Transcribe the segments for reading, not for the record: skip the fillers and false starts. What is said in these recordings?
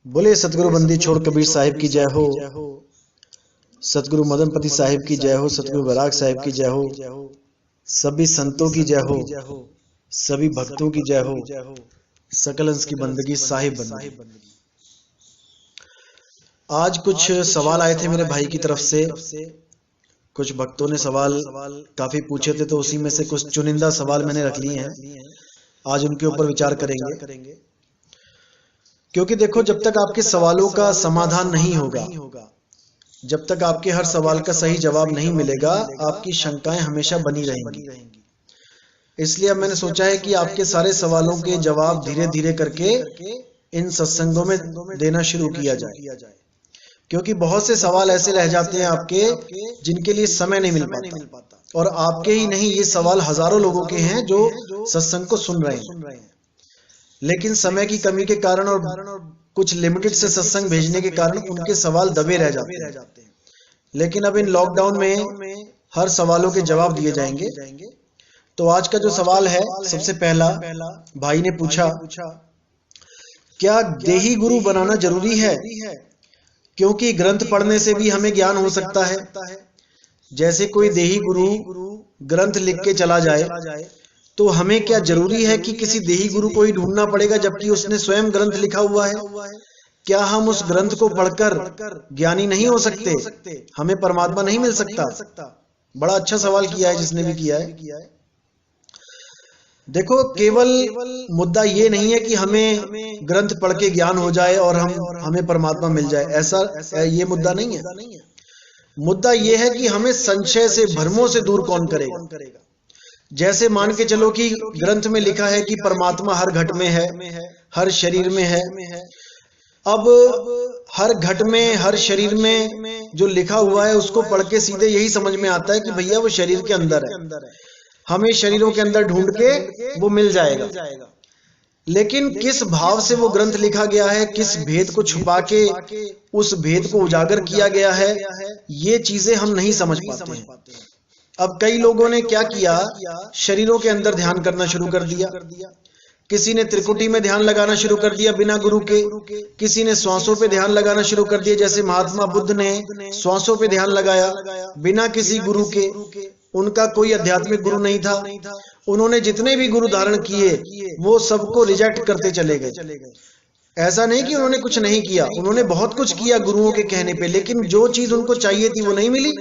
बोले सतगुरु बंदी छोड़ कबीर साहिब की जय हो। सतगुरु मदनपति साहिब की जय हो। सतगुरु बराग साहिब की जय हो। सभी संतों की जय हो। सभी भक्तों की जय हो। सकल अंश की बंदगी साहिब बंदगी। आज कुछ सवाल आए थे मेरे भाई की तरफ से। कुछ भक्तों ने सवाल काफी पूछे थे, तो उसी में से कुछ चुनिंदा सवाल मैंने रख लिए हैं। आज उनके ऊपर विचार करेंगे, क्योंकि देखो, जब तक आपके सवालों का समाधान नहीं होगा, जब तक आपके हर सवाल का सही जवाब नहीं मिलेगा, आपकी शंकाएं हमेशा बनी रहेंगी। इसलिए अब मैंने सोचा है कि आपके सारे सवालों के जवाब धीरे धीरे करके इन सत्संगों में देना शुरू किया जाए, क्योंकि बहुत से सवाल ऐसे रह जाते हैं आपके, जिनके लिए समय नहीं मिल पाता। और आपके ही नहीं, ये सवाल हजारों लोगों के हैं जो सत्संग को सुन रहे हैं, लेकिन समय की कमी के कारण और कुछ लिमिटेड से सत्संग भेजने के कारण उनके सवाल दबे रह जाते हैं। लेकिन अब इन लॉकडाउन में हर सवालों के जवाब दिए जाएंगे। तो आज का जो सवाल है, सबसे पहला भाई ने पूछा, क्या देही गुरु बनाना जरूरी है? क्योंकि ग्रंथ पढ़ने से भी हमें ज्ञान हो सकता है। जैसे कोई देही गुरु ग्रंथ लिख के चला जाए, तो हमें क्या जरूरी है कि किसी देही गुरु को ही ढूंढना पड़ेगा, जबकि उसने स्वयं ग्रंथ लिखा हुआ है? क्या हम उस ग्रंथ को पढ़कर ज्ञानी नहीं हो सकते? हमें परमात्मा नहीं मिल सकता? बड़ा अच्छा सवाल किया है जिसने भी किया है। देखो, केवल मुद्दा ये नहीं है कि हमें ग्रंथ पढ़ के ज्ञान हो जाए और हमें परमात्मा मिल जाए, ऐसा ये मुद्दा नहीं है। मुद्दा ये है कि हमें संशय से, भ्रमों से दूर कौन करेगा। जैसे मान के चलो कि ग्रंथ में लिखा है कि परमात्मा हर घट में है, हर शरीर में है। अब हर घट में, हर शरीर में जो लिखा हुआ है, उसको पढ़ के सीधे यही समझ में आता है कि भैया वो शरीर के अंदर है, हमें शरीरों के अंदर ढूंढ के वो मिल जाएगा। लेकिन किस भाव से वो ग्रंथ लिखा गया है, किस भेद को छुपा के उस भेद को उजागर किया गया है, ये चीजें हम नहीं समझ पाते हैं। अब कई लोगों ने क्या किया, शरीरों के अंदर ध्यान करना शुरू कर दिया। किसी ने त्रिकुटी में ध्यान लगाना शुरू कर दिया बिना गुरु के। किसी ने श्वासों पे ध्यान लगाना शुरू कर दिया, जैसे महात्मा बुद्ध ने श्वासों पे ध्यान लगाया बिना किसी गुरु के। उनका कोई आध्यात्मिक गुरु नहीं था। उन्होंने जितने भी गुरु धारण किए, वो सबको रिजेक्ट करते चले गए। ऐसा नहीं कि उन्होंने कुछ नहीं किया, उन्होंने बहुत कुछ किया गुरुओं के कहने पे, लेकिन जो चीज उनको चाहिए थी वो नहीं मिली,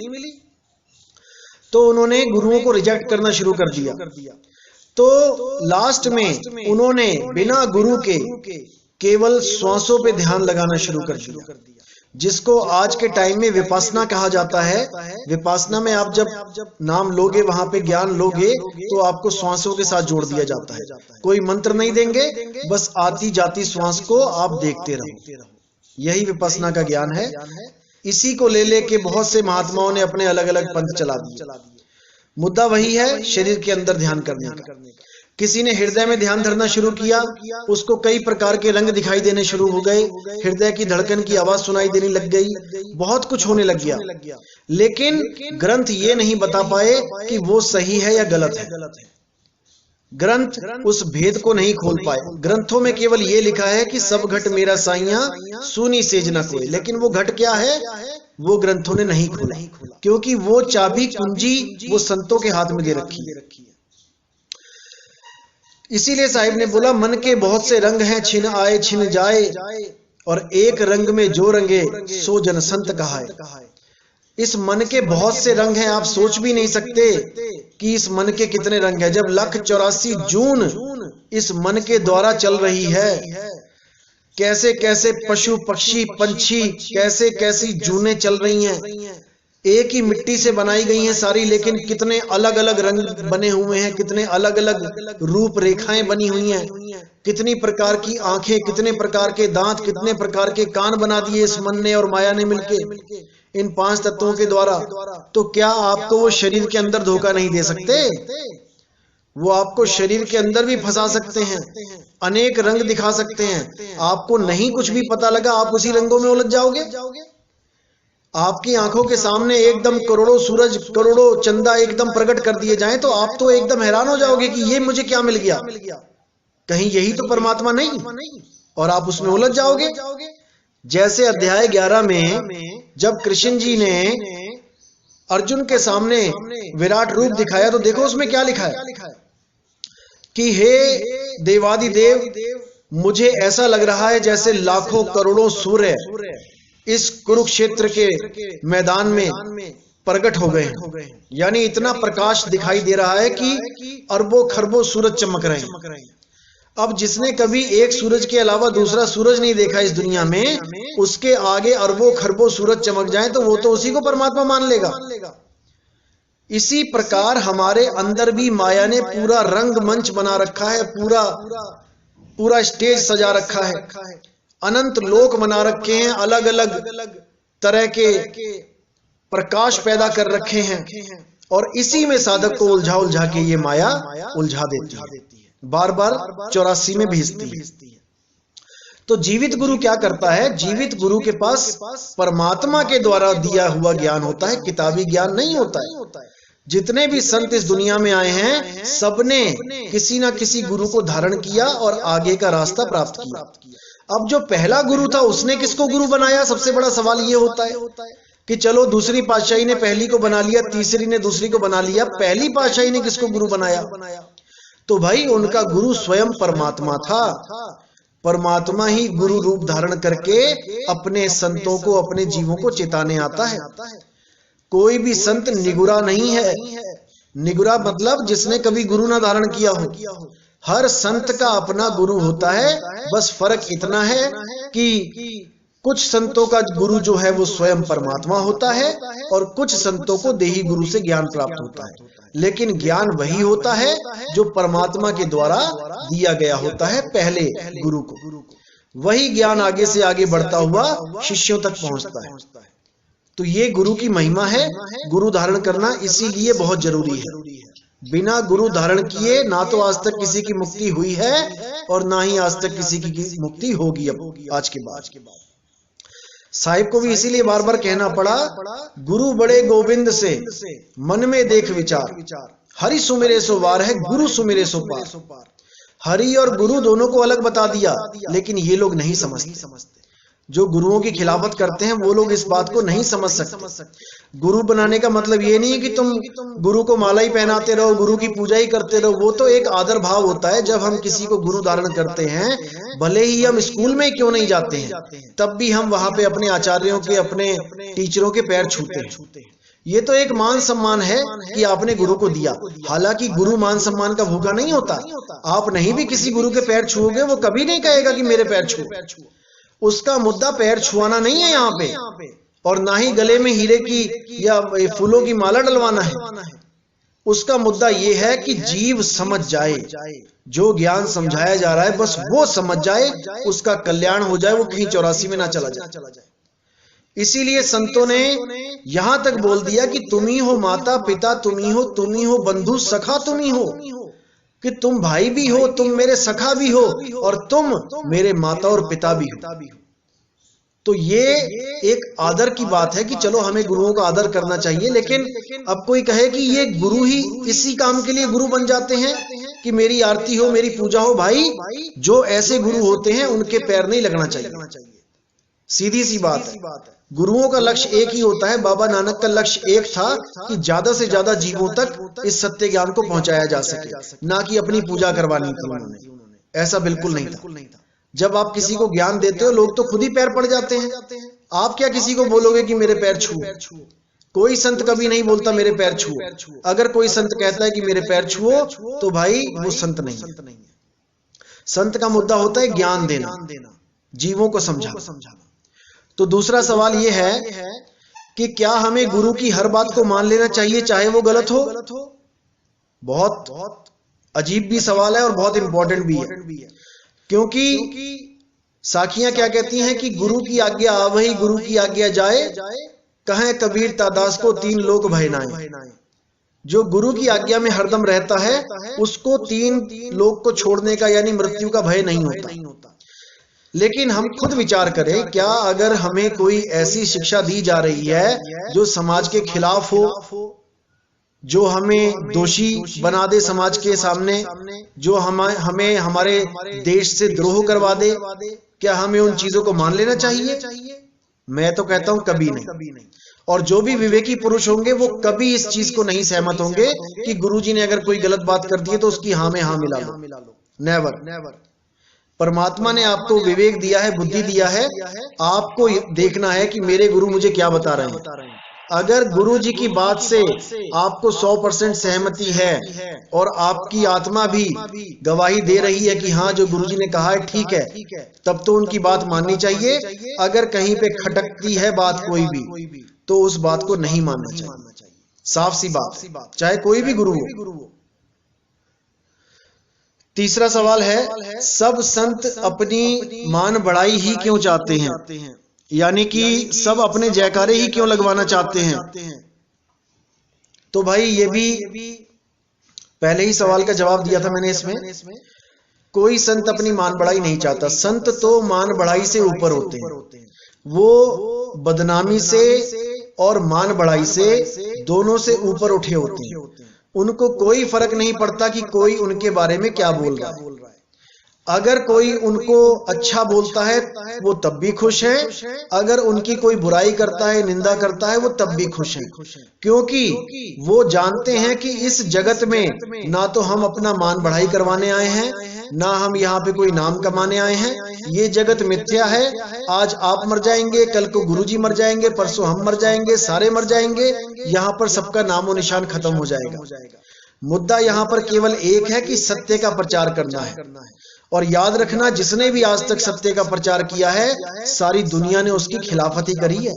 तो उन्होंने गुरुओं को रिजेक्ट करना शुरू कर दिया। तो लास्ट में उन्होंने बिना गुरु के केवल श्वासों पे ध्यान लगाना शुरू कर दिया, जिसको आज के टाइम में विपश्यना कहा जाता है। विपश्यना में आप जब नाम लोगे, वहां पे ज्ञान लोगे, तो आपको श्वासों के साथ जोड़ दिया जाता है। कोई मंत्र नहीं देंगे, बस आती जाती श्वास को आप देखते रहो। यही विपश्यना का ज्ञान है। इसी को ले लेके बहुत से महात्माओं ने अपने अलग अलग पंथ चला दिए। मुद्दा वही है, शरीर के अंदर ध्यान करने का। किसी ने हृदय में ध्यान धरना शुरू किया, उसको कई प्रकार के रंग दिखाई देने शुरू हो गए, हृदय की धड़कन की आवाज सुनाई देने लग गई, बहुत कुछ होने लग गया। लेकिन ग्रंथ ये नहीं बता पाए कि वो सही है या गलत है। ग्रंथ उस भेद को नहीं खोल पाए। ग्रंथों में केवल ये लिखा है कि सब घट मेरा साइया, सूनी सेज न कोई। लेकिन वो घट क्या है, वो ग्रंथों ने नहीं खोला, क्योंकि वो चाबी कुंजी वो संतों के हाथ में दे रखी है। इसीलिए साहिब ने बोला, मन के बहुत से रंग हैं, छिन आए छिन जाए, और एक रंग में जो रंगे सो जन संत कहाए। इस मन के बहुत से रंग हैं, आप सोच भी नहीं सकते कि इस मन के कितने रंग हैं। जब 184 जून इस मन के द्वारा चल रही है, कैसे कैसे पशु पक्षी पंछी, कैसे कैसी जूनें चल रही हैं। एक ही मिट्टी से बनाई गई हैं सारी, लेकिन कितने अलग अलग रंग बने हुए हैं, कितने अलग अलग रूप रेखाएं बनी हुई हैं, कितनी प्रकार की आंखें, कितने प्रकार के दांत, कितने प्रकार के कान बना दिए इस मन ने और माया ने मिलके, इन 5 तत्वों के द्वारा। तो क्या आपको वो शरीर के अंदर धोखा नहीं दे सकते? वो आपको शरीर के अंदर भी फंसा सकते हैं, अनेक रंग दिखा सकते हैं। आपको नहीं कुछ भी पता लगा, आप उसी रंगों में उलझ जाओगे। आपकी आंखों के सामने एकदम करोड़ों सूरज, करोड़ों चंदा एकदम प्रकट कर दिए जाएं, तो आप तो एकदम हैरान हो जाओगे कि ये मुझे क्या मिल गया, कहीं यही तो परमात्मा नहीं, और आप उसमें उलझ जाओगे। जैसे अध्याय 11 में जब कृष्ण जी ने अर्जुन के सामने विराट रूप दिखाया तो देखो उसमें क्या लिखा है कि हे देवादिदेव, मुझे ऐसा लग रहा है जैसे लाखों करोड़ों सूर्य इस कुरुक्षेत्र के मैदान में प्रकट हो गए हैं। यानी इतना प्रकाश दिखाई दे रहा है कि अरबों खरबों सूरज चमक रहे हैं। अब जिसने कभी एक सूरज के अलावा दूसरा सूरज नहीं देखा इस दुनिया में, उसके आगे अरबों खरबों सूरज चमक जाए तो वो तो उसी को परमात्मा मान लेगा। इसी प्रकार हमारे अंदर भी माया ने पूरा रंग मंच बना रखा है, पूरा स्टेज सजा रखा है, अनंत लोक बना रखे हैं, अलग अलग तरह के प्रकाश पैदा कर रखे हैं, और इसी में साधक को उलझा के ये माया उलझा देती है, बार बार 84 में भेजती है। तो जीवित गुरु क्या करता है? जीवित गुरु के पास परमात्मा के द्वारा दिया हुआ ज्ञान होता है, किताबी ज्ञान नहीं होता है। जितने भी संत इस दुनिया में आए हैं, सबने किसी ना किसी गुरु को धारण किया और आगे का रास्ता प्राप्त किया। अब जो पहला गुरु था उसने किसको गुरु बनाया? सबसे बड़ा सवाल ये होता है कि चलो दूसरी पातशाही ने पहली को बना लिया, तीसरी ने दूसरी को बना लिया, पहली पातशाही ने किसको गुरु बनाया? तो भाई उनका गुरु स्वयं परमात्मा था। परमात्मा ही गुरु रूप धारण करके अपने संतों को, अपने जीवों को चेताने आता है। कोई भी संत निगुरा नहीं है। निगुरा मतलब जिसने कभी गुरु ना धारण किया हो। हर संत का अपना गुरु होता है। बस फर्क इतना है कि कुछ संतों का गुरु जो है वो स्वयं परमात्मा होता है और कुछ संतों को देही गुरु से ज्ञान प्राप्त होता है। लेकिन ज्ञान वही होता है जो परमात्मा के द्वारा दिया गया होता है पहले गुरु को। वही ज्ञान आगे से आगे बढ़ता हुआ शिष्यों तक पहुंचता है। तो ये गुरु की महिमा है। गुरु धारण करना इसीलिए बहुत जरूरी है। बिना गुरु धारण किए ना तो आज तक किसी की मुक्ति हुई है और ना ही आज तक किसी की मुक्ति होगी अब आज के बाद। साहिब को भी इसीलिए बार बार कहना पड़ा, गुरु बड़े गोविंद से मन में देख विचार, हरि सुमिरे सो वार है, गुरु सुमिरे सो पार। हरि और गुरु दोनों को अलग बता दिया, लेकिन ये लोग नहीं समझते। जो गुरुओं की खिलाफत करते हैं वो लोग इस बात को नहीं समझ सकते। गुरु बनाने का मतलब ये नहीं है कि तुम गुरु को माला ही पहनाते रहो, गुरु की पूजा ही करते रहो। वो तो एक आदर भाव होता है। जब हम किसी को गुरु धारण करते हैं, भले ही हम स्कूल में क्यों नहीं जाते हैं, तब भी हम वहां पे अपने आचार्यों के, अपने टीचरों के पैर छूते हैं। ये तो एक मान सम्मान है कि आपने गुरु को दिया। हालांकि गुरु मान सम्मान का भूखा नहीं होता। आप नहीं भी किसी गुरु के पैर छुओगे, वो कभी नहीं कहेगा कि मेरे पैर छुओ। उसका मुद्दा पैर छुआना नहीं है यहाँ पे, और ना ही गले में हीरे की या फूलों की माला डलवाना है। उसका मुद्दा ये है कि जीव समझ जाए, जो ज्ञान समझाया जा रहा है बस वो समझ जाए, उसका कल्याण हो जाए, वो कहीं 84 में ना चला जाए। इसीलिए संतों ने यहां तक बोल दिया कि तुम ही हो माता पिता, तुम ही हो बंधु सखा, तुम ही हो, कि तुम भाई भी हो, तुम मेरे सखा भी हो, और तुम मेरे माता और पिता भी हो। तो ये एक आदर की बात है कि चलो हमें गुरुओं का आदर करना चाहिए। लेकिन अब कोई कहे कि ये गुरु ही इसी काम के लिए गुरु बन जाते हैं कि मेरी आरती हो, मेरी पूजा हो। भाई जो ऐसे गुरु होते हैं उनके पैर नहीं लगना चाहिए। सीधी सी बात है। गुरुओं का लक्ष्य एक ही होता है। बाबा नानक का लक्ष्य एक था कि ज्यादा से ज्यादा जीवों तक इस सत्य ज्ञान को पहुंचाया जा सके, ना कि अपनी पूजा करवानी थी उन्होंने। ऐसा बिल्कुल नहीं था। जब आप किसी को ज्ञान देते हो, लोग तो खुद ही पैर पड़ जाते हैं। आप क्या किसी को बोलोगे कि मेरे पैर छुओ? कोई संत कभी नहीं बोलता मेरे पैर छुओ। अगर कोई संत कहता है कि मेरे पैर छुओ, तो भाई वो संत नहीं है। संत का मुद्दा होता है ज्ञान देना, जीवों को समझाना। तो दूसरा सवाल यह है कि क्या हमें गुरु की हर बात को मान लेना चाहिए चाहे वो गलत हो? बहुत अजीब भी सवाल है और बहुत इंपॉर्टेंट भी है। क्योंकि साखियां क्या कहती हैं कि गुरु की आज्ञा आवही, गुरु की आज्ञा जाए, कहें कबीर तादास को तीन लोक भय नाए। जो गुरु की आज्ञा में हरदम रहता है उसको तीन लोक को छोड़ने का यानी मृत्यु का भय नहीं होता। लेकिन हम खुद विचार करें, क्या अगर हमें कोई ऐसी शिक्षा दी जा रही है जो समाज के खिलाफ हो, जो हमें दोषी बना दे समाज के सामने, जो हमें हमारे देश से द्रोह करवा दे, क्या हमें उन चीजों को मान लेना चाहिए? मैं तो कहता हूं कभी नहीं। और जो भी विवेकी पुरुष होंगे वो कभी इस चीज को नहीं सहमत होंगे कि गुरुजी ने अगर कोई गलत बात कर दी है तो उसकी हाँ में हाँ मिला लो। नेवर। परमात्मा ने आपको विवेक दिया है, बुद्धि दिया है, आपको देखना है कि मेरे गुरु मुझे क्या बता रहे हैं। अगर गुरु जी की बात से आपको 100% सहमति है और आपकी आत्मा भी गवाही दे रही है कि हाँ जो गुरु जी ने कहा है ठीक है, तब तो उनकी बात माननी चाहिए। अगर कहीं पे खटकती है बात कोई भी, तो उस बात को नहीं मानना चाहिए। साफ सी बात, चाहे कोई भी गुरु हो। तीसरा सवाल है, सब संत अपनी मान बढ़ाई ही क्यों चाहते हैं? यानी कि सब अपने जयकारे ही क्यों लगवाना चाहते हैं? तो भाई ये भी पहले ही सवाल का जवाब दिया था मैंने इसमें। कोई संत अपनी मान बढ़ाई नहीं चाहता। संत तो मान बढ़ाई से ऊपर होते हैं। वो बदनामी से और मान बढ़ाई से दोनों से ऊपर उठे होते हैं। उनको कोई फर्क नहीं पड़ता कि कोई उनके बारे में क्या बोल रहा है। अगर कोई उनको अच्छा बोलता है वो तब भी खुश है, अगर उनकी कोई बुराई करता है, निंदा करता है, वो तब भी खुश है, क्योंकि वो जानते हैं कि इस जगत में ना तो हम अपना मान बढ़ाई करवाने आए हैं, ना हम यहाँ पे कोई नाम कमाने आए हैं। ये जगत मिथ्या है। आज आप मर जाएंगे, कल को गुरुजी मर जाएंगे, परसों हम मर जाएंगे, सारे मर जाएंगे। यहाँ पर सबका नामो निशान खत्म हो जाएगा। मुद्दा यहाँ पर केवल एक है कि सत्य का प्रचार करना है। और याद रखना, जिसने भी आज तक सत्य का प्रचार किया है, सारी दुनिया ने उसकी खिलाफती करी है।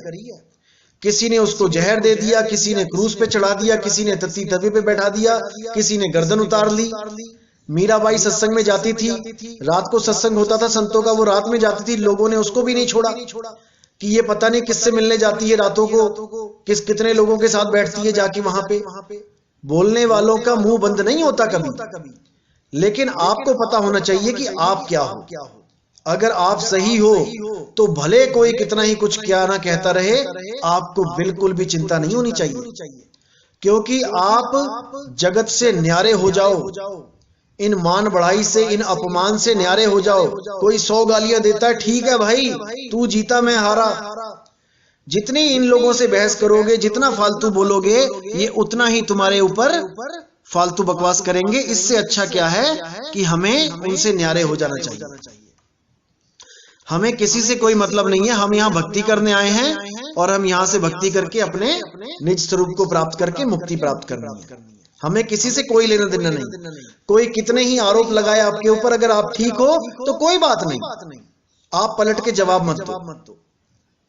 किसी ने उसको जहर दे दिया, किसी ने क्रूस पे चढ़ा दिया, किसी ने तत्ती तवे पे बैठा दिया, किसी ने गर्दन उतार ली। मीराबाई सत्संग में जाती थी, रात को सत्संग होता था संतों का, वो रात में जाती थी, लोगों ने उसको भी नहीं छोड़ा कि ये पता नहीं किससे मिलने जाती है रातों को, कितने लोगों के साथ बैठती है जाके वहां पे। बोलने वालों का मुंह बंद नहीं होता कभी, लेकिन आपको पता होना चाहिए कि आप क्या हो। अगर आप सही हो तो भले कोई कितना ही कुछ क्या ना कहता रहे, आपको बिल्कुल भी चिंता नहीं होनी चाहिए, क्योंकि आप जगत से न्यारे हो जाओ। इन मान बढ़ाई से, इन अपमान से न्यारे हो जाओ। कोई 100 गालियां देता है, ठीक है भाई, तू जीता मैं हारा। जितनी इन लोगों से बहस करोगे, जितना फालतू बोलोगे, ये उतना ही तुम्हारे ऊपर फालतू बकवास करेंगे। इससे अच्छा क्या है कि हमें उनसे न्यारे हो जाना चाहिए। हमें किसी से कोई मतलब नहीं है। हम यहाँ भक्ति करने आए हैं और हम यहाँ से भक्ति करके अपने निज स्वरूप को प्राप्त करके मुक्ति प्राप्त करनी है। हमें किसी से कोई लेना देना नहीं। कोई कितने ही आरोप लगाए आपके ऊपर, अगर आप ठीक हो तो कोई बात नहीं, आप पलट के जवाब मत दो।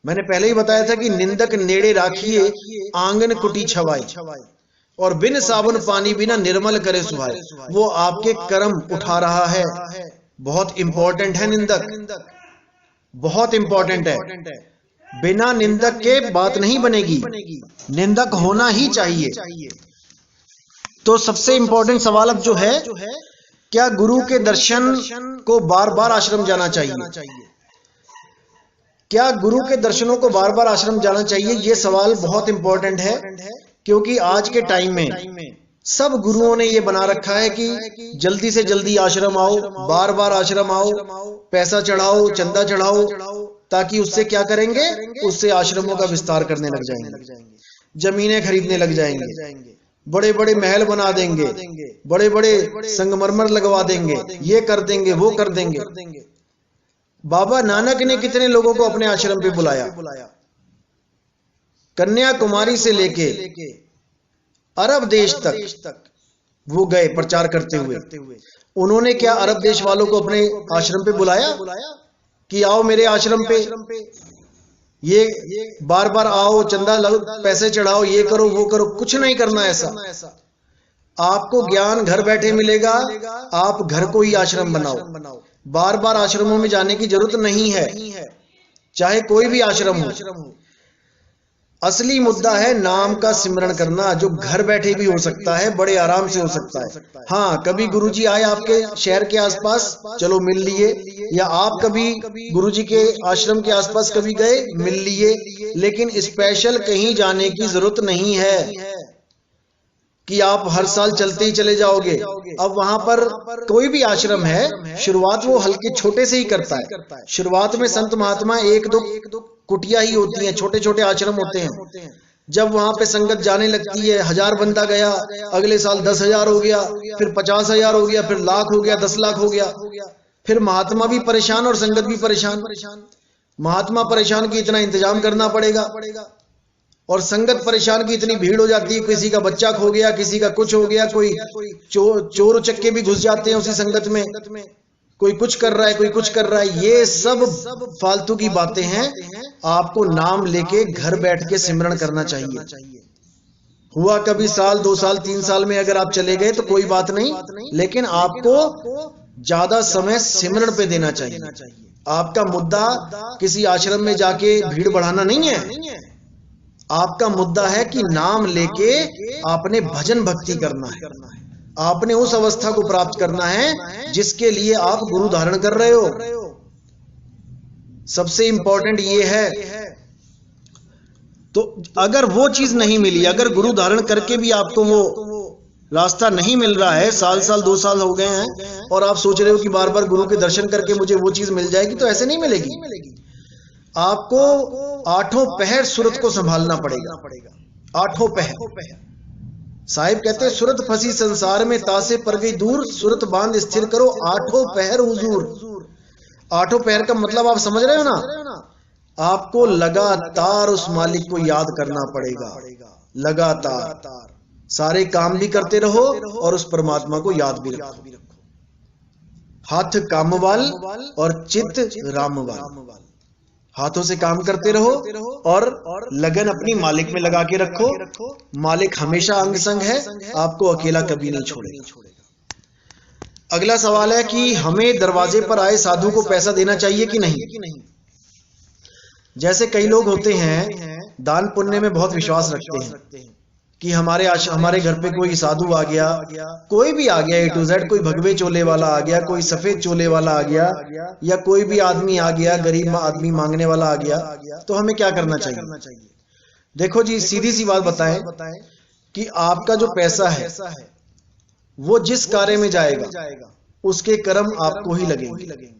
मैंने पहले ही बताया था कि निंदक नेड़े राखिए, आंगन कुटी छवाई, और बिन साबुन पानी बिना निर्मल करे सुहाए। वो आपके कर्म उठा रहा है। बहुत इंपॉर्टेंट है निंदक, बहुत इंपॉर्टेंट है। बिना निंदक के बात नहीं बनेगी, निंदक होना ही चाहिए। तो सबसे इंपॉर्टेंट सवाल अब जो है, क्या गुरु के दर्शन को बार बार आश्रम जाना चाहिए? क्या गुरु के दर्शनों को बार बार आश्रम जाना चाहिए? ये सवाल बहुत इंपॉर्टेंट है, क्योंकि आज के टाइम में सब गुरुओं ने ये बना रखा है कि जल्दी से जल्दी आश्रम आओ, बार बार आश्रम आओ, पैसा चढ़ाओ, चंदा चढ़ाओ, ताकि उससे क्या करेंगे, उससे आश्रमों का विस्तार करने लग जाएंगे, जमीनें खरीदने लग जाएंगे, बड़े बड़े महल बना देंगे, बड़े बड़े संगमरमर लगवा देंगे, ये कर देंगे, वो कर देंगे। बाबा नानक ने कितने लोगों को अपने आश्रम पे बुलाया। कन्याकुमारी से लेके अरब देश तक वो गए प्रचार करते हुए। उन्होंने क्या अरब देश वालों को अपने आश्रम पे बुलाया कि आओ मेरे आश्रम पे, ये बार बार आओ, चंदा लो, पैसे चढ़ाओ, ये करो वो करो? कुछ नहीं करना ऐसा। आपको ज्ञान घर बैठे मिलेगा। आप घर को ही आश्रम बनाओ। बार बार आश्रमों में जाने की जरूरत नहीं है, चाहे कोई भी आश्रम हो। असली मुद्दा है नाम का सिमरण करना, जो घर बैठे भी हो सकता है, बड़े आराम से हो सकता है। हाँ, कभी गुरुजी आए आपके शहर के आसपास, चलो मिल लिए, या आप कभी गुरुजी के आश्रम के आसपास कभी गए, मिल लिए, लेकिन स्पेशल कहीं जाने की जरूरत नहीं है। कि आप हर साल चलते ही चले जाओगे। अब वहां पर कोई भी आश्रम है, शुरुआत वो हल्के छोटे से ही करता है। शुरुआत में संत महात्मा एक दो कुटिया ही होती हैं, छोटे छोटे आश्रम होते हैं। जब वहां पे संगत जाने लगती है, 1000 बंदा गया, अगले साल 10,000 हो गया, फिर 50,000 हो गया, फिर लाख हो गया, 10 लाख हो गया। फिर महात्मा भी परेशान और संगत भी परेशान। महात्मा परेशान कि इतना इंतजाम करना पड़ेगा, और संगत परेशान की इतनी भीड़ हो जाती है, किसी का बच्चा खो गया, किसी का कुछ हो गया, कोई चोर उचक्के भी घुस जाते हैं उसी संगत में, कोई कुछ कर रहा है, कोई कुछ कर रहा है। ये सब फालतू की बातें हैं। आपको नाम लेके घर बैठ के सिमरन करना चाहिए। हुआ कभी साल 2 साल 3 साल में अगर आप चले गए तो कोई बात नहीं, लेकिन आपको ज्यादा समय सिमरन पे देना चाहिए। आपका मुद्दा किसी आश्रम में जाके भीड़ बढ़ाना नहीं है। आपका मुद्दा है कि नाम लेके आपने भजन भक्ति करना है, आपने उस अवस्था को प्राप्त करना है जिसके लिए आप गुरु धारण कर रहे हो। सबसे इंपॉर्टेंट ये है। तो अगर वो चीज नहीं मिली, अगर गुरु धारण करके भी आपको वो रास्ता नहीं मिल रहा है, साल 2 साल हो गए हैं और आप सोच रहे हो कि बार बार गुरु के दर्शन करके मुझे वो चीज मिल जाएगी, तो ऐसे नहीं मिलेगी। आपको 8 पहर सूरत को संभालना पड़ेगा। 8 पहर। साहिब कहते हैं सूरत फंसी संसार में, तासे पर गई दूर, सूरत बांध स्थिर करो 8 पहर हुजूर। 8 पहर का मतलब आप समझ रहे हो ना? आपको लगातार उस मालिक को याद करना पड़ेगा। लगातार सारे काम भी करते रहो और उस परमात्मा को याद भी रखो। हाथ कामवाल और चित्त रामवाल। हाथों से काम करते रहो और लगन अपनी मालिक में लगा के रखो। मालिक हमेशा अंग संग है, आपको अकेला कभी नहीं छोड़ेगा। अगला सवाल है कि हमें दरवाजे पर आए साधु को पैसा देना चाहिए कि नहीं। जैसे कई लोग होते हैं दान पुण्य में बहुत विश्वास रखते हैं कि हमारे घर पे कोई साधु आ गया, कोई भी आ गया, A to Z, कोई भगवे चोले वाला आ गया, कोई सफेद चोले वाला आ गया, या कोई भी आदमी आ गया, गरीब आदमी मांगने वाला आ गया, तो हमें क्या करना चाहिए? देखो जी, सीधी सी बात बताएं कि आपका जो पैसा है वो जिस कार्य में जाएगा उसके कर्म आपको ही लगेंगे।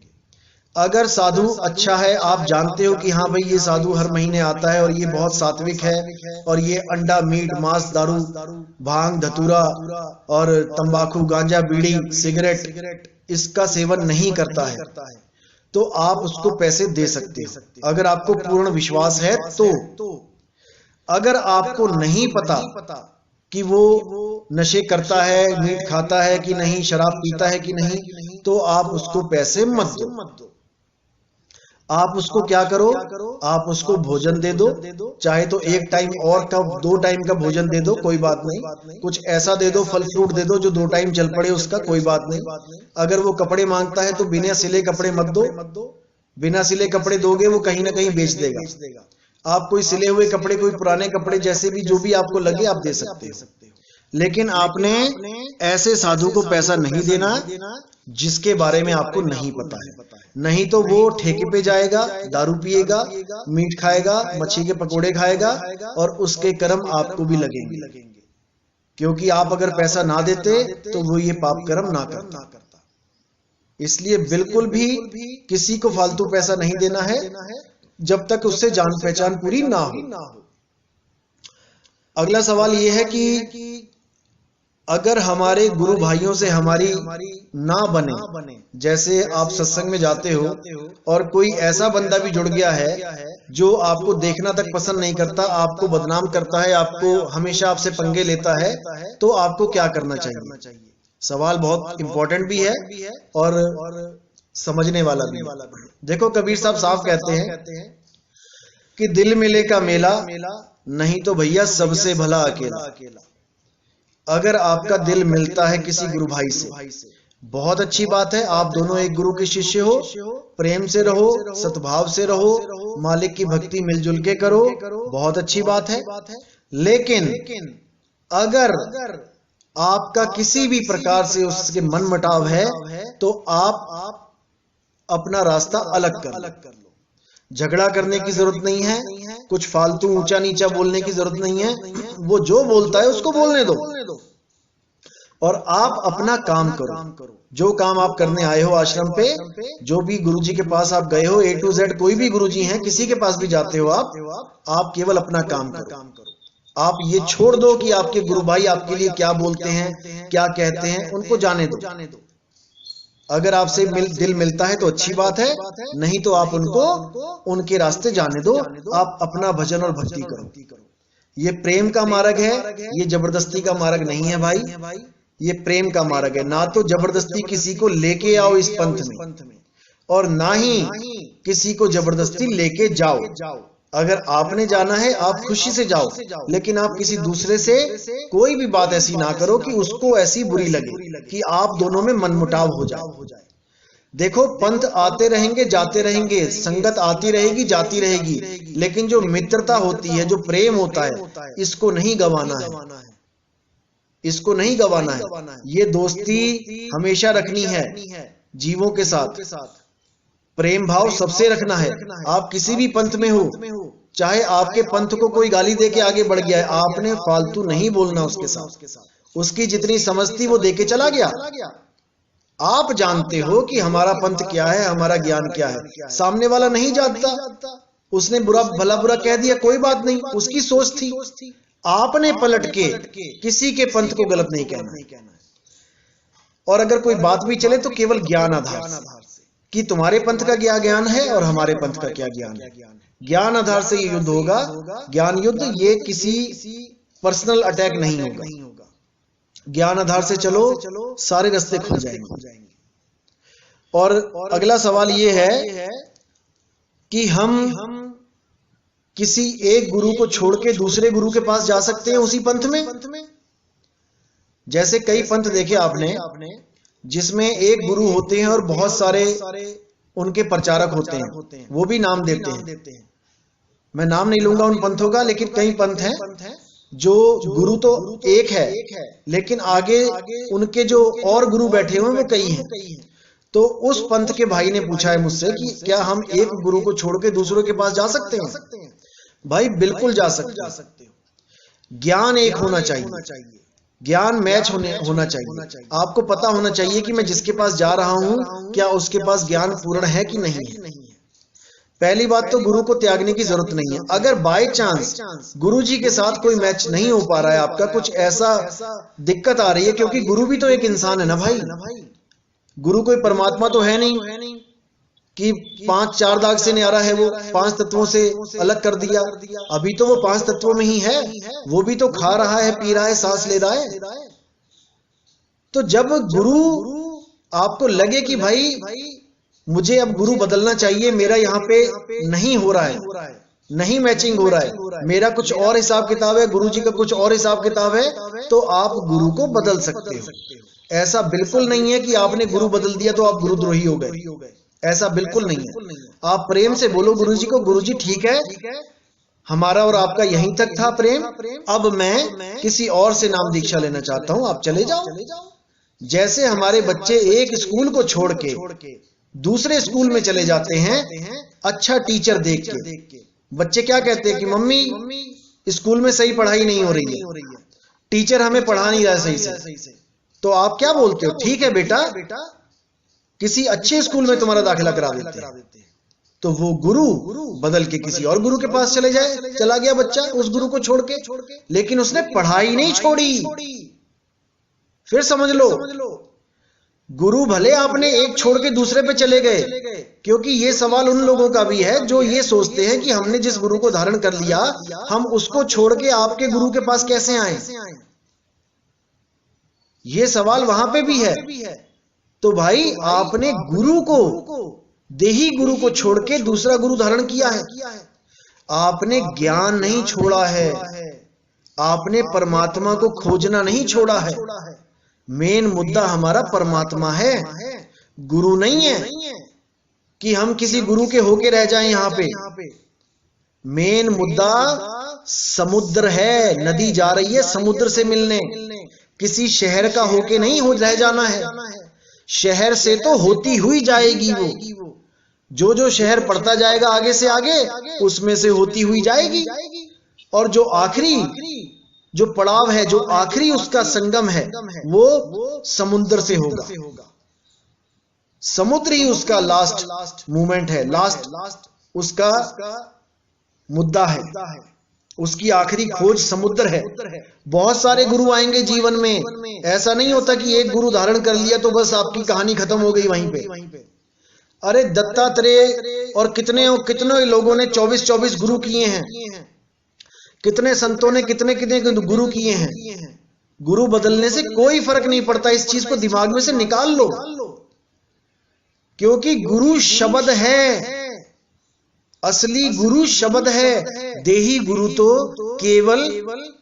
अगर साधु अच्छा है, आप जानते हो कि हाँ भाई ये साधु हर महीने आता है और ये बहुत सात्विक है और ये अंडा मीट मांस दारू भांग धतूरा और तंबाकू गांजा बीड़ी सिगरेट इसका सेवन नहीं करता है, तो आप उसको पैसे दे सकते हो अगर आपको पूर्ण विश्वास है। तो अगर आपको नहीं पता कि वो नशे करता है, मीट खाता है कि नहीं, शराब पीता है कि नहीं, तो आप उसको पैसे मत दो। आप उसको क्या करो, आप उसको भोजन दे दो, चाहे तो 1 टाइम और का 2 टाइम का भोजन दे दो, कोई बात नहीं। कुछ ऐसा दे दो, फल फ्रूट दे दो जो 2 टाइम चल पड़े उसका, कोई बात नहीं। अगर वो कपड़े मांगता है तो बिना सिले कपड़े मत दो। बिना सिले कपड़े दोगे वो कहीं ना कहीं बेच देगा। आप कोई सिले हुए कपड़े, कोई पुराने कपड़े, जैसे भी जो भी आपको लगे आप दे सकते हो। लेकिन आपने ऐसे साधु को पैसा नहीं देना जिसके बारे में आपको नहीं पता है। नहीं तो वो ठेके पे जाएगा, दारू पिएगा, मीट खाएगा, मच्छी के पकोड़े खाएगा और उसके कर्म आपको भी लगेंगे, क्योंकि आप अगर पैसा ना देते तो वो ये पाप कर्म ना करता। इसलिए बिल्कुल भी किसी को फालतू पैसा नहीं देना है जब तक उससे जान पहचान पूरी ना हो। अगला सवाल यह है कि अगर हमारे गुरु भाइयों से हमारी ना बने, जैसे आप सत्संग में जाते हो और कोई ऐसा बंदा भी जुड़ गया है जो आपको देखना तक पसंद नहीं करता, आपको बदनाम करता है, आपको हमेशा आपसे पंगे लेता है, तो आपको क्या करना चाहिए? सवाल बहुत इंपॉर्टेंट भी है और समझने वाला भी। देखो कबीर साहब साफ कहते हैं कि दिल मिले का मेला, नहीं तो भैया सबसे भला अकेला। अगर आपका दिल मिलता है किसी गुरु भाई से, बहुत अच्छी बात है, आप दोनों एक गुरु के शिष्य हो, प्रेम से रहो, सद्भाव से रहो, मालिक की भक्ति मिलजुल के करो, बहुत अच्छी बात है। लेकिन अगर आपका किसी भी प्रकार से उसके मनमुटाव है तो आप अपना रास्ता अलग कर लो। झगड़ा करने की जरूरत नहीं है, कुछ फालतू ऊंचा नीचा बोलने की जरूरत नहीं है। वो जो बोलता है उसको बोलने दो, और आप अपना काम करो। जो काम आप करने आए हो आश्रम पे, जो भी गुरुजी के पास आप गए हो, A to Z कोई भी गुरुजी हैं, किसी के पास भी जाते हो आप केवल अपना काम करो। आप ये छोड़ दो कि आपके गुरु भाई आपके लिए क्या बोलते हैं, क्या कहते हैं, उनको जाने दो। अगर आपसे दिल मिलता है तो अच्छी बात है, नहीं तो आप उनको उनके रास्ते जाने दो। आप अपना भजन और भक्ति करो। ये प्रेम का मार्ग है, ये जबरदस्ती का मार्ग नहीं है भाई, ये प्रेम का मार्ग है। ना तो जबरदस्ती किसी को लेके आओ इस पंथ में, और ना ही किसी को जबरदस्ती लेके जाओ। अगर आपने जाना है आप खुशी से जाओ, लेकिन आप किसी दूसरे से कोई भी बात ऐसी ना करो कि उसको ऐसी बुरी लगे कि आप दोनों में मनमुटाव हो जाए। देखो, पंथ आते रहेंगे जाते रहेंगे, संगत आती रहेगी जाती रहेगी, लेकिन जो मित्रता होती है, जो प्रेम होता है, इसको नहीं गंवाना है, इसको नहीं गंवाना है। ये दोस्ती हमेशा रखनी है जीवों के साथ। प्रेम भाव सबसे रखना है। आप किसी भी पंथ में हो, चाहे आपके पंथ को कोई गाली दे के आगे बढ़ गया है, आपने फालतू नहीं बोलना उसके साथ। उसकी जितनी समझ थी वो देके चला गया। आप जानते हो कि हमारा पंथ क्या है, हमारा ज्ञान क्या है। सामने वाला नहीं जानता, उसने भला बुरा कह दिया, कोई बात नहीं, उसकी सोच थी। आपने पलट के किसी के पंथ को गलत नहीं कहना। और अगर कोई बात भी चले तो केवल ज्ञान आधार से, कि तुम्हारे पंथ का क्या ज्ञान है और हमारे पंथ का क्या ज्ञान है। ज्ञान आधार से ये युद्ध होगा, ज्ञान युद्ध। ये किसी पर्सनल अटैक नहीं होगा। ज्ञान आधार से चलो, सारे रास्ते खुल जाएंगे। और अगला सवाल ये है कि हम किसी एक गुरु को छोड़ के दूसरे गुरु के पास जा सकते हैं उसी पंथ में? जैसे कई पंथ देखे आपने जिसमें एक गुरु होते हैं और बहुत सारे उनके प्रचारक होते हैं, वो भी नाम देते हैं। मैं नाम नहीं लूंगा उन पंथों का, लेकिन कई पंथ हैं जो गुरु तो एक है, लेकिन आगे उनके जो और गुरु बैठे हुए वो कई हैं। तो उस पंथ के भाई ने पूछा है मुझसे कि क्या हम एक गुरु को छोड़ के दूसरों के पास जा सकते हैं? भाई बिल्कुल जा सकते हो। ज्ञान एक होना चाहिए, ज्ञान मैच होना चाहिए। आपको पता होना चाहिए कि मैं जिसके पास जा रहा हूं क्या उसके पास ज्ञान पूर्ण है कि नहीं है। पहली बात तो गुरु को त्यागने की जरूरत नहीं है। अगर बाय चांस गुरु जी के साथ कोई मैच नहीं हो पा रहा है, आपका कुछ ऐसा दिक्कत आ रही है, क्योंकि गुरु भी तो एक इंसान है ना भाई। गुरु कोई परमात्मा तो है नहीं कि 5 दाग से न्यारा है, वो 5 तत्वों से अलग कर दिया। अभी तो वो 5 तत्वों में ही है, वो भी तो खा रहा है, पी रहा है, सांस ले रहा है। तो जब गुरु आपको लगे कि भाई मुझे अब गुरु बदलना चाहिए, मेरा यहाँ पे नहीं हो रहा है, नहीं मैचिंग हो रहा है, मेरा कुछ और हिसाब किताब है, गुरु जी का कुछ और हिसाब किताब है, तो आप गुरु को बदल सकते हो। ऐसा बिल्कुल नहीं है कि आपने गुरु बदल दिया तो आप गुरुद्रोही हो गए, ऐसा बिल्कुल नहीं है। आप प्रेम से बोलो गुरु जी को, गुरु जी ठीक है, हमारा और आपका यहीं तक था प्रेम, अब मैं किसी और से नाम दीक्षा लेना चाहता हूं, आप चले जाओ। जैसे हमारे बच्चे एक स्कूल को छोड़ के दूसरे स्कूल में चले जाते हैं अच्छा टीचर देख के, बच्चे क्या कहते हैं कि मम्मी स्कूल में सही पढ़ाई नहीं हो रही है, टीचर हमें पढ़ा नहीं रहा सही से। तो आप क्या बोलते हो, ठीक है बेटा किसी अच्छे स्कूल में तुम्हारा दाखिला करा देते हैं। तो वो गुरु बदल के किसी और गुरु के पास चला गया बच्चा उस गुरु को छोड़ के, लेकिन उसने पढ़ाई नहीं छोड़ी। फिर समझ लो, गुरु भले आपने एक छोड़ के दूसरे पे चले गए, क्योंकि ये सवाल उन लोगों का भी है जो ये सोचते हैं कि हमने जिस गुरु को धारण कर लिया हम उसको छोड़ के आपके गुरु के पास कैसे आए। ये सवाल वहां पे भी है। तो भाई आपने गुरु को, देही गुरु को छोड़ के दूसरा गुरु धारण किया है, आपने ज्ञान नहीं छोड़ा है, आपने परमात्मा को खोजना नहीं छोड़ा है। मेन मुद्दा हमारा परमात्मा है, गुरु नहीं है कि हम किसी गुरु के होके रह जाएं। यहाँ पे मेन मुद्दा समुद्र है, नदी जा रही है समुद्र से मिलने, किसी शहर का होके नहीं रह जाना है। शहर से तो होती हुई जाएगी वो, जो शहर पड़ता जाएगा आगे से आगे उसमें से होती हुई जाएगी, और जो आखिरी जो पड़ाव है, जो आखिरी उसका संगम है, वो समुद्र से होगा। समुद्र ही उसका लास्ट मूवमेंट है, लास्ट उसका मुद्दा है, उसकी आखिरी खोज समुद्र है। बहुत सारे गुरु आएंगे जीवन में, ऐसा नहीं होता कि एक गुरु धारण कर लिया तो बस आपकी कहानी खत्म हो गई वहीं पे। अरे दत्तात्रेय और कितने लोगों ने 24 गुरु किए हैं, कितने संतों ने कितने गुरु किए हैं। गुरु बदलने से कोई फर्क नहीं पड़ता, इस चीज को दिमाग में से निकाल लो, क्योंकि गुरु शब्द है, असली गुरु शब्द है। देही गुरु तो केवल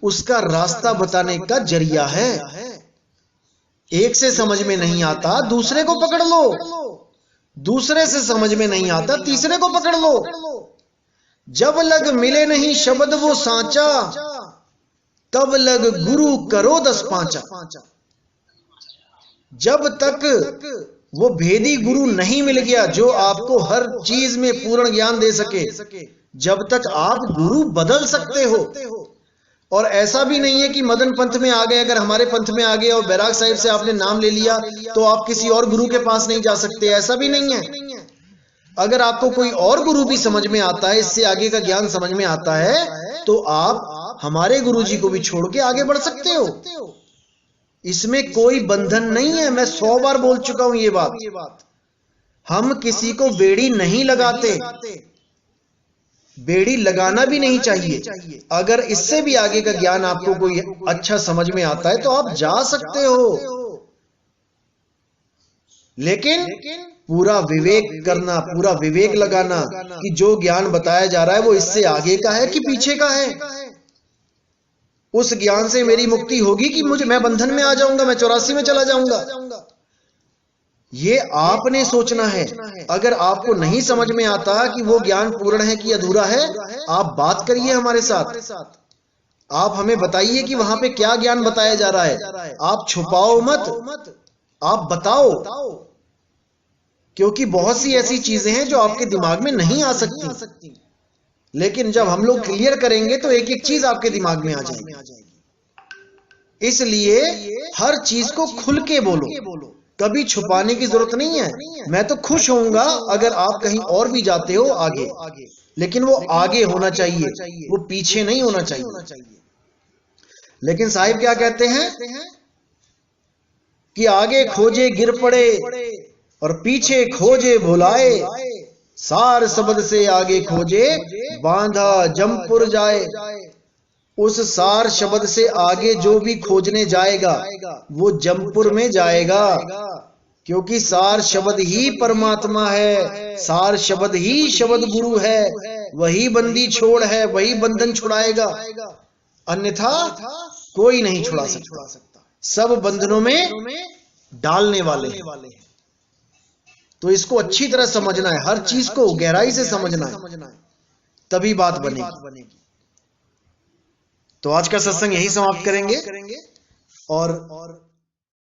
उसका रास्ता बताने का जरिया है। एक से समझ में नहीं आता दूसरे को पकड़ लो, दूसरे से समझ में नहीं आता तीसरे को पकड़ लो। जब लग मिले नहीं शब्द वो सांचा, तब लग गुरु करो 10 पांचा। जब तक वो भेदी गुरु नहीं मिल गया जो आपको हर चीज में पूर्ण ज्ञान दे सके, जब तक आप गुरु बदल सकते हो। और ऐसा भी नहीं है कि मदन पंथ में आ गए, अगर हमारे पंथ में आ गए और बैराग साहिब से आपने नाम ले लिया तो आप किसी और गुरु के पास नहीं जा सकते, ऐसा भी नहीं है। अगर आपको कोई और गुरु भी समझ में आता है, इससे आगे का ज्ञान समझ में आता है, तो आप हमारे गुरु जी को भी छोड़ के आगे बढ़ सकते हो। इसमें कोई बंधन नहीं है। मैं 100 बार बोल चुका हूं ये बात। हम किसी को बेड़ी नहीं लगाते, बेड़ी लगाना भी नहीं चाहिए। अगर इससे भी आगे का ज्ञान आपको कोई अच्छा समझ में आता है तो आप जा सकते हो, लेकिन पूरा विवेक करना, पूरा विवेक लगाना कि जो ज्ञान बताया जा रहा है वो इससे आगे का है कि पीछे का है। उस ज्ञान से मेरी मुक्ति होगी कि मैं बंधन में आ जाऊंगा, मैं 84 में चला जाऊंगा। ये आपने सोचना है। अगर आपको नहीं समझ में आता कि वो ज्ञान पूर्ण है कि अधूरा है, आप बात करिए हमारे साथ, आप हमें बताइए कि वहां पे क्या ज्ञान बताया जा रहा है। आप छुपाओ मत, आप बताओ, क्योंकि बहुत सी ऐसी चीजें हैं जो आपके दिमाग में नहीं आ सकती, लेकिन जब हम लोग क्लियर करेंगे तो एक एक चीज आपके दिमाग में आ जाएगी। इसलिए हर चीज को खुल के बोलो, कभी छुपाने की जरूरत नहीं है। मैं तो खुश होऊंगा अगर आप कहीं और भी जाते हो आगे, लेकिन वो आगे होना चाहिए, वो पीछे नहीं होना चाहिए। लेकिन साहिब क्या कहते हैं कि आगे खोजे गिर पड़े और पीछे खोजे भुलाए, सार शब्द से आगे खोजे बांधा जमपुर जाए। उस सार शब्द से आगे जो भी खोजने जाएगा वो जमपुर में जाएगा, क्योंकि सार शब्द ही परमात्मा है, सार शब्द ही शब्द गुरु है, वही बंदी छोड़ है, वही बंधन छुड़ाएगा, अन्यथा कोई नहीं छुड़ा सकता। सब बंधनों में डालने वाले हैं। तो इसको अच्छी तरह समझना है, हर चीज को गहराई से समझना है, तभी बात बनेगी। तो आज का सत्संग यही समाप्त करेंगे और